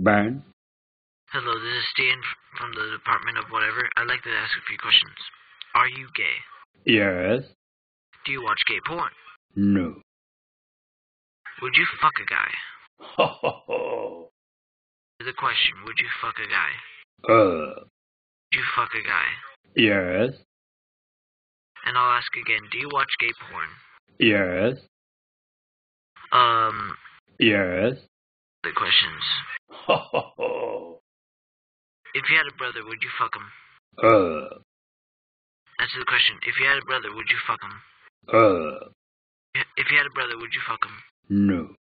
Ban? Hello, this is Stan from the Department of Whatever. I'd like to ask a few questions. Are you gay? Yes. Do you watch gay porn? No. Would you fuck a guy? Ho ho ho. The question, would you fuck a guy? Uh. Would you fuck a guy? Yes. And I'll ask again, do you watch gay porn? Yes. Yes. The questions. Ho ho ho. If you had a brother, would you fuck him? Answer the question. If you had a brother, would you fuck him? If you had a brother, would you fuck him? No.